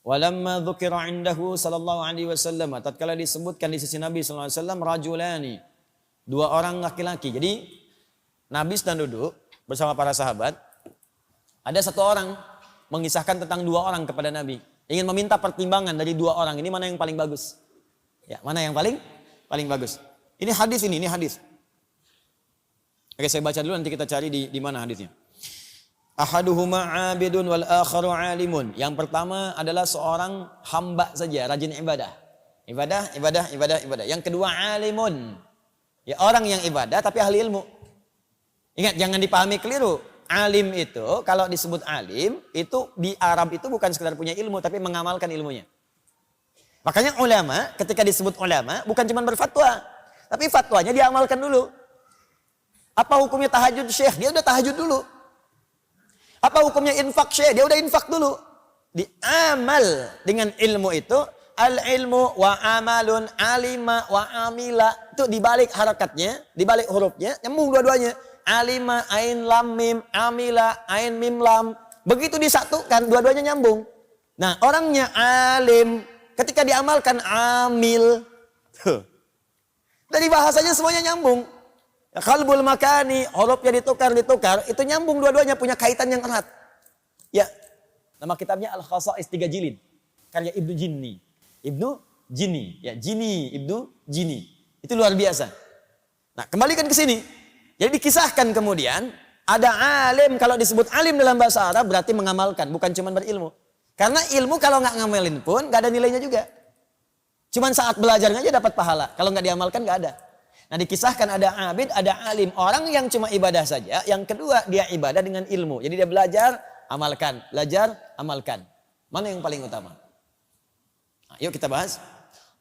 Walamma dzukira indahu sallallahu alaihi wasallam, tatkala disebutkan di sisi Nabi sallallahu alaihi wasallam rajulani, dua orang laki-laki. Jadi Nabi sedang duduk bersama para sahabat. Ada satu orang mengisahkan tentang dua orang kepada Nabi. Ingin meminta pertimbangan dari dua orang ini mana yang paling bagus. Ya, mana yang paling bagus. Ini hadis. Oke, saya baca dulu, nanti kita cari di mana hadisnya. Ahaduhuma 'abidun wal akharu 'alimun. Yang pertama adalah seorang hamba saja, rajin ibadah. Ibadah. Yang kedua 'alimun. Ya, orang yang ibadah tapi ahli ilmu. Ingat, jangan dipahami keliru. Alim itu, kalau disebut alim, itu di Arab itu bukan sekedar punya ilmu, tapi mengamalkan ilmunya. Makanya ulama, ketika disebut ulama, bukan cuma berfatwa, tapi fatwanya diamalkan dulu. Apa hukumnya tahajud syekh? Dia udah tahajud dulu. Apa hukumnya infak syekh? Dia udah infak dulu. Diamal dengan ilmu itu, al-ilmu wa amalun alima wa amila. Itu dibalik harakatnya, dibalik hurufnya, nyambung dua-duanya. Alima, ain lam mim, amila, ain mim lam. Begitu disatukan, dua-duanya nyambung. Nah, orangnya alim, ketika diamalkan amil. Dari bahasanya semuanya nyambung. Qalbul makani, hurufnya ditukar, itu nyambung dua-duanya, punya kaitan yang erat. Ya, nama kitabnya Al-Khasa'is 3 jilid, karya Ibnu Jinni. Ya, Ibnu Jinni. Itu luar biasa. Nah, kembalikan ke sini. Jadi dikisahkan kemudian, ada alim, kalau disebut alim dalam bahasa Arab berarti mengamalkan, bukan cuma berilmu. Karena ilmu kalau nggak ngamalin pun nggak ada nilainya juga. Cuman saat belajarnya aja dapat pahala, kalau nggak diamalkan nggak ada. Nah, dikisahkan ada abid, ada alim. Orang yang cuma ibadah saja, yang kedua dia ibadah dengan ilmu. Jadi dia belajar, amalkan. Mana yang paling utama? Nah, yuk kita bahas.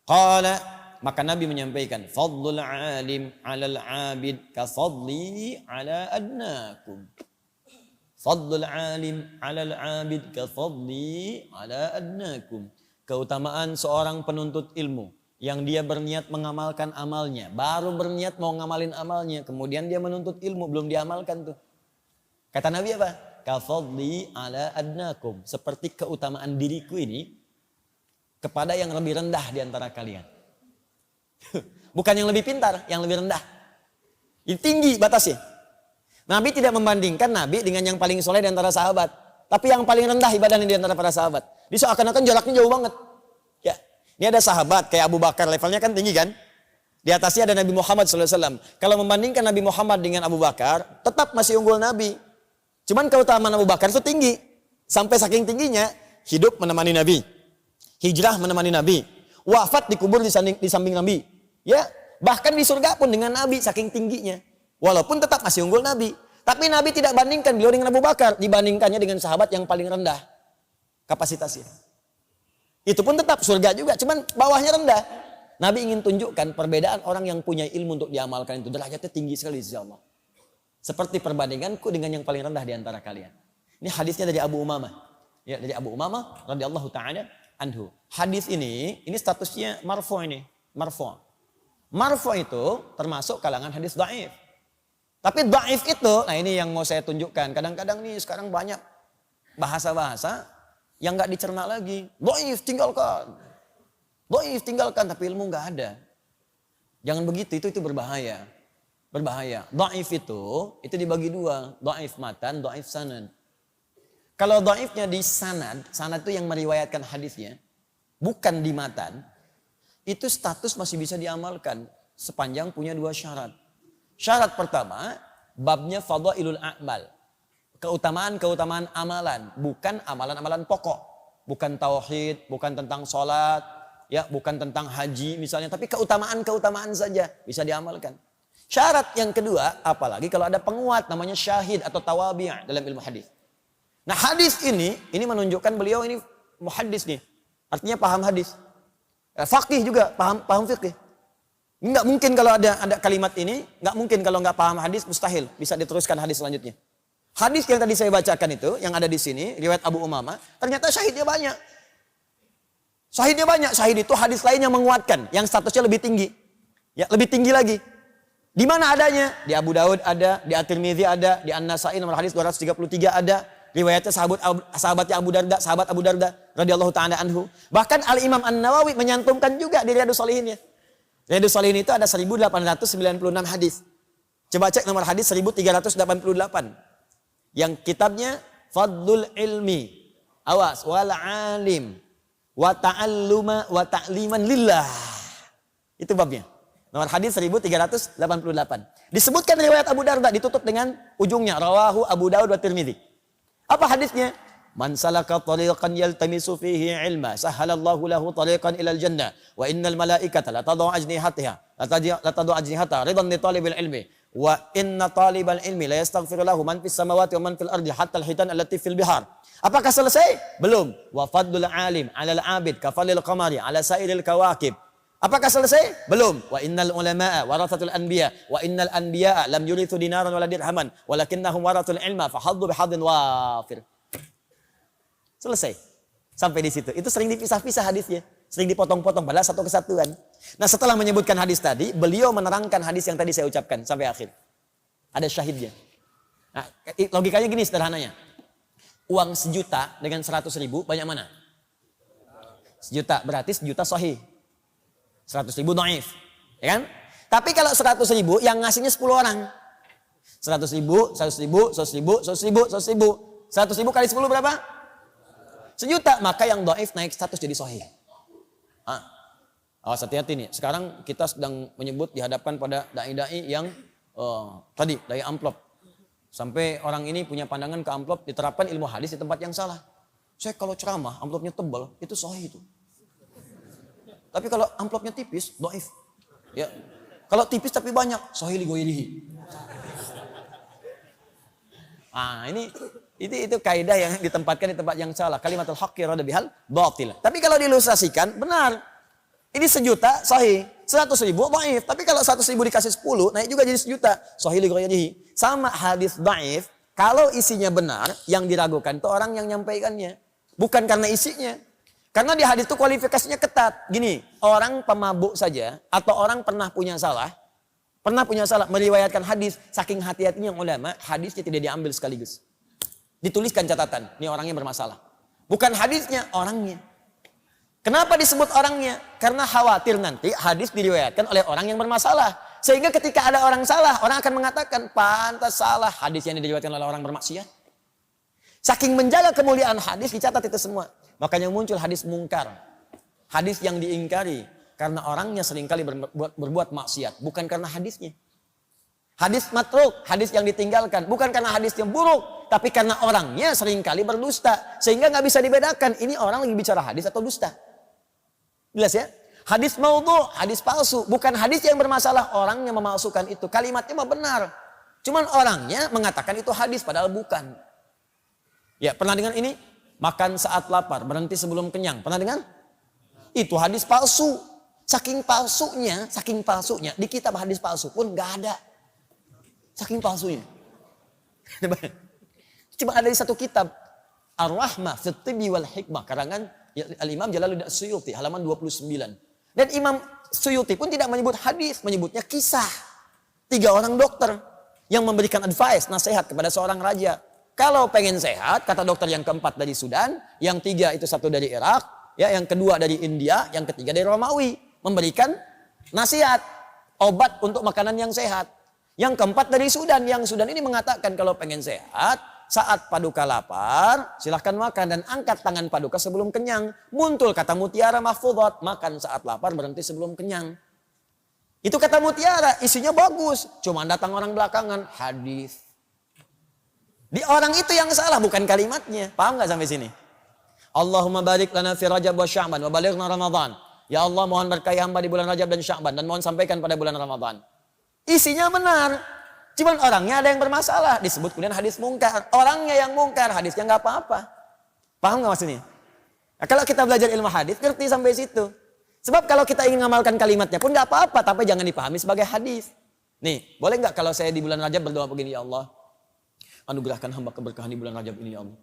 Qala, maka Nabi menyampaikan, fadlul alim 'alal 'abid ka fadli 'ala adnakum. Fadlul alim 'alal 'abid ka fadli 'ala adnakum. Keutamaan seorang penuntut ilmu yang dia berniat mengamalkan amalnya, baru berniat mau ngamalin amalnya, kemudian dia menuntut ilmu, belum diamalkan tuh. Kata Nabi apa? Kafadli ala adnakum, seperti keutamaan diriku ini kepada yang lebih rendah di antara kalian. Bukan yang lebih pintar, yang lebih rendah. Ini tinggi batasnya. Nabi tidak membandingkan Nabi dengan yang paling soleh di antara sahabat, tapi yang paling rendah ibadahnya di antara para sahabat. Dia seakan-akan jaraknya jauh banget. Ya. Ini ada sahabat kayak Abu Bakar, levelnya kan tinggi kan? Di atasnya ada Nabi Muhammad SAW. Kalau membandingkan Nabi Muhammad dengan Abu Bakar, tetap masih unggul Nabi. Cuman keutamaan Abu Bakar itu tinggi. Sampai saking tingginya, hidup menemani Nabi. Hijrah menemani Nabi. Wafat dikubur di samping Nabi. Ya, bahkan di surga pun dengan Nabi saking tingginya. Walaupun tetap masih unggul Nabi. Tapi Nabi tidak bandingkan beliau dengan Abu Bakar. Dibandingkannya dengan sahabat yang paling rendah kapasitasnya. Itu pun tetap surga juga, cuman bawahnya rendah. Nabi ingin tunjukkan perbedaan orang yang punya ilmu untuk diamalkan itu. Derajatnya tinggi sekali insya Allah. Seperti perbandinganku dengan yang paling rendah di antara kalian. Ini hadisnya dari Abu Umamah. Ya, dari Abu Umamah radhiyallahu ta'ala anhu. Hadis ini statusnya marfu ini. Marfu itu termasuk kalangan hadis dhaif. Tapi dhaif itu, nah ini yang mau saya tunjukkan. Kadang-kadang nih sekarang banyak bahasa-bahasa yang nggak dicerna lagi. Dhaif tinggalkan, tapi ilmu nggak ada. Jangan begitu, itu berbahaya. Dhaif itu dibagi dua, dhaif matan, dhaif sanad. Kalau dhaifnya di sanad itu yang meriwayatkan hadisnya, bukan di matan, itu status masih bisa diamalkan sepanjang punya dua syarat. Syarat pertama, babnya fadhailul a'mal. Keutamaan amalan, bukan amalan-amalan pokok, bukan tauhid, bukan tentang sholat, ya, bukan tentang haji misalnya, tapi keutamaan saja bisa diamalkan. Syarat yang kedua, apalagi kalau ada penguat namanya syahid atau tawabi' dalam ilmu hadis. Nah, hadis ini menunjukkan beliau ini muhaddis nih, artinya paham hadis, faqih juga, paham fikih. Nggak mungkin kalau ada kalimat ini, nggak mungkin kalau nggak paham hadis, mustahil bisa diteruskan hadis selanjutnya. Hadis yang tadi saya bacakan itu, yang ada di sini, riwayat Abu Umamah, ternyata syahidnya banyak. Syahid itu hadis lain yang menguatkan, yang statusnya lebih tinggi. Ya, lebih tinggi lagi. Di mana adanya? Di Abu Daud ada, di At-Tirmidzi ada, di An-Nasa'i nomor hadis 233 ada. Riwayatnya sahabat Abu Darda radhiyallahu ta'ala anhu. Bahkan Al-Imam An-Nawawi menyantumkan juga di Riyadhus Shalihin ya. Riyadhus Shalihin itu ada 1896 hadis. Coba cek nomor hadis 1388. Yang kitabnya Fadlul Ilmi. Awas, wal alim wa ta'alluma wa ta'liman lillah. Itu babnya. Nomor hadis 1388. Disebutkan riwayat Abu Darda ditutup dengan ujungnya rawahu Abu Daud wa Tirmidzi. Apa hadisnya? Man salaka tariqan yaltamisu fihi ilma sahhalallahu lahu tariqan ilal jannah wa innal malaikata la tad'u ajnihata ridan li talibil ilmi wa inna talibal ilmi la yastaghfiru lahu man fis samawati wa man fil ardi hatta al hitan allati fil bihar. Apakah selesai? Belum. Wa fadlul alim 'alal 'abid ka fadlil qamari 'ala sa'iril kawakib. Apakah selesai? Belum. Wa innal ulama'a warathatul anbiya wa innal anbiya'a lam yurithu dinaran wala dirhaman walakinnahum warathul ilma fahaddu bihadin wafir. Selesai. Sampai di situ. Itu sering dipisah-pisah hadisnya, sering dipotong-potong padahal satu kesatuan. Nah, setelah menyebutkan hadis tadi, beliau menerangkan hadis yang tadi saya ucapkan sampai akhir. Ada syahidnya. Nah, logikanya gini sederhananya. Uang 1 juta dengan 100 ribu banyak mana? 1 juta, berarti 1 juta sahih. 100 ribu dhaif, ya kan? Tapi kalau 100 ribu yang ngasihnya 10 orang. 100 ribu, 100 ribu, 100 ribu, 100 ribu, 100 ribu. 100 ribu kali 10 berapa? 1 juta. Maka yang dhaif naik status jadi sahih. Awas hati-hati nih. Sekarang kita sedang menyebut dihadapkan pada dai-dai yang tadi, dai amplop. Sampai orang ini punya pandangan ke amplop diterapkan ilmu hadis di tempat yang salah. Saya kalau ceramah amplopnya tebal, itu sahih itu. Tapi kalau amplopnya tipis, dhaif. Ya. Kalau tipis tapi banyak, sahih li ghairihi. Itu kaidah yang ditempatkan di tempat yang salah. Kalimatul haqqi rada bihal batil. Tapi kalau diilustrasikan, benar. Ini 1 juta sahih, 100 ribu dhaif. Tapi kalau 100 ribu dikasih 10, naik juga jadi 1 juta. Sahih li ghairihi. Sama hadis dhaif, kalau isinya benar, yang diragukan itu orang yang nyampaikannya. Bukan karena isinya. Karena di hadis itu kualifikasinya ketat. Gini, orang pemabuk saja atau orang pernah punya salah meriwayatkan hadis, saking hati-hatinya ulama, hadisnya tidak diambil sekaligus. Dituliskan catatan, ini orangnya bermasalah. Bukan hadisnya, orangnya. Kenapa disebut orangnya? Karena khawatir nanti hadis diriwayatkan oleh orang yang bermasalah. Sehingga ketika ada orang salah, orang akan mengatakan, pantas salah hadis yang diriwayatkan oleh orang bermaksiat. Saking menjaga kemuliaan hadis, dicatat itu semua. Makanya muncul hadis mungkar. Hadis yang diingkari. Karena orangnya seringkali berbuat maksiat. Bukan karena hadisnya. Hadis matruk, hadis yang ditinggalkan. Bukan karena hadisnya buruk. Tapi karena orangnya seringkali berdusta. Sehingga gak bisa dibedakan. Ini orang lagi bicara hadis atau dusta. Jelas ya? Hadis maudhu, hadis palsu. Bukan hadis yang bermasalah. Orang yang memalsukan itu. Kalimatnya mah benar. Cuman orangnya mengatakan itu hadis. Padahal bukan. Ya, pernah dengar ini? Makan saat lapar, berhenti sebelum kenyang. Pernah dengar? Itu hadis palsu. Saking palsunya, di kitab hadis palsu pun gak ada. Saking palsunya. Cuma ada di satu kitab. Ar-Rahmah fit Tibbi wal Hikmah. Karangan Al-Imam Jalaluddin As-Suyuti, halaman 29. Dan Imam Suyuti pun tidak menyebut hadis, menyebutnya kisah. 3 orang dokter yang memberikan advice, nasihat kepada seorang raja. Kalau pengen sehat, kata dokter yang keempat dari Sudan, yang 3 itu 1 dari Irak, ya, yang kedua dari India, yang ketiga dari Romawi, memberikan nasihat, obat untuk makanan yang sehat. Yang keempat dari Sudan, yang Sudan ini mengatakan kalau pengen sehat, saat paduka lapar, silahkan makan dan angkat tangan paduka sebelum kenyang. Muncul kata mutiara mahfudhat, makan saat lapar, berhenti sebelum kenyang. Itu kata mutiara, isinya bagus, cuma datang orang belakangan, hadis. Di orang itu yang salah, bukan kalimatnya. Paham gak sampai sini? Allahumma barik lana fi Rajab wa Sya'ban wa balighna Ramadan. Ya Allah, mohon berkahi hamba di bulan Rajab dan Sya'ban dan mohon sampaikan pada bulan Ramadan. Isinya benar. Cuman orangnya ada yang bermasalah. Disebut kemudian hadis mungkar. Orangnya yang mungkar, hadisnya gak apa-apa. Paham gak maksudnya? Nah, kalau kita belajar ilmu hadis, ngerti sampai situ. Sebab kalau kita ingin ngamalkan kalimatnya pun gak apa-apa, tapi jangan dipahami sebagai hadis. Nih, boleh gak kalau saya di bulan Rajab berdoa begini, ya Allah, anugerahkan hamba keberkahan di bulan Rajab ini, ya Allah.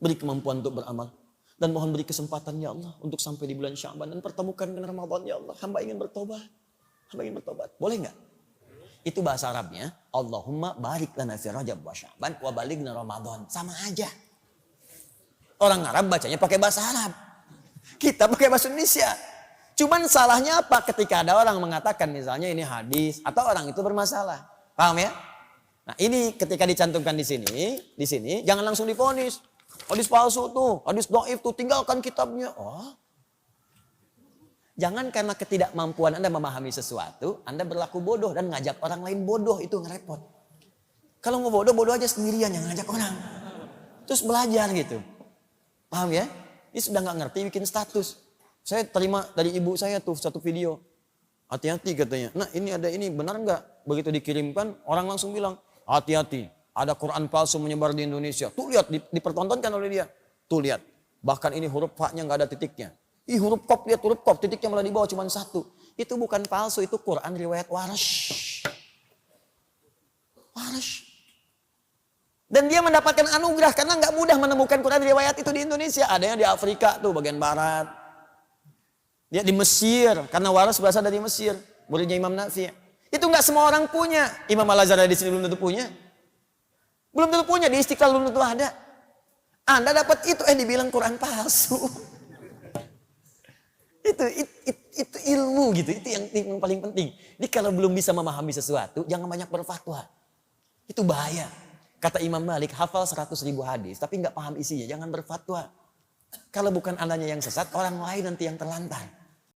Beri kemampuan untuk beramal. Dan mohon beri kesempatan, ya Allah, untuk sampai di bulan Sya'ban dan pertemukan dengan Ramadan, ya Allah. Hamba ingin bertobat. Hamba ingin bertobat. Boleh nggak? Itu bahasa Arabnya. Allahumma barik lana fi Rajab wa Sya'ban wa balighna Ramadan. Sama aja. Orang Arab bacanya pakai bahasa Arab. Kita pakai bahasa Indonesia. Cuman salahnya apa? Ketika ada orang mengatakan misalnya ini hadis atau orang itu bermasalah. Paham ya? Nah, ini ketika dicantumkan di sini jangan langsung divonis. Hadis palsu tuh, hadis dhaif tuh, tinggalkan kitabnya. Oh. Jangan karena ketidakmampuan Anda memahami sesuatu, Anda berlaku bodoh dan ngajak orang lain bodoh, itu ngerepot. Kalau mau bodoh aja sendirian, yang ngajak orang. Terus belajar gitu. Paham ya? Ini sudah nggak ngerti bikin status. Saya terima dari ibu saya tuh satu video. Hati-hati katanya. Nah ini ada ini, benar nggak? Begitu dikirimkan, orang langsung bilang, hati-hati. Ada Quran palsu menyebar di Indonesia. Tuh lihat, dipertontonkan oleh dia. Tuh lihat. Bahkan ini huruf H-nya nggak ada titiknya. Ih huruf Qaf, lihat huruf Qaf, titiknya malah di bawah cuma satu. Itu bukan palsu, itu Quran riwayat Warash. Warash. Dan dia mendapatkan anugerah karena nggak mudah menemukan Quran riwayat itu di Indonesia. Ada yang di Afrika tuh bagian barat. Dia di Mesir karena Waras berasal dari Mesir, muridnya Imam Nafi'. Itu nggak semua orang punya. Imam Al-Azhar di sini belum tentu punya. Belum tentu punya, di Istiqlal belum tentu ada. Anda dapat itu dibilang Quran palsu. itu ilmu gitu, itu yang paling penting. Jadi kalau belum bisa memahami sesuatu, jangan banyak berfatwa. Itu bahaya. Kata Imam Malik, hafal 100.000 hadis, tapi nggak paham isinya, jangan berfatwa. Kalau bukan Andanya yang sesat, orang lain nanti yang terlantar.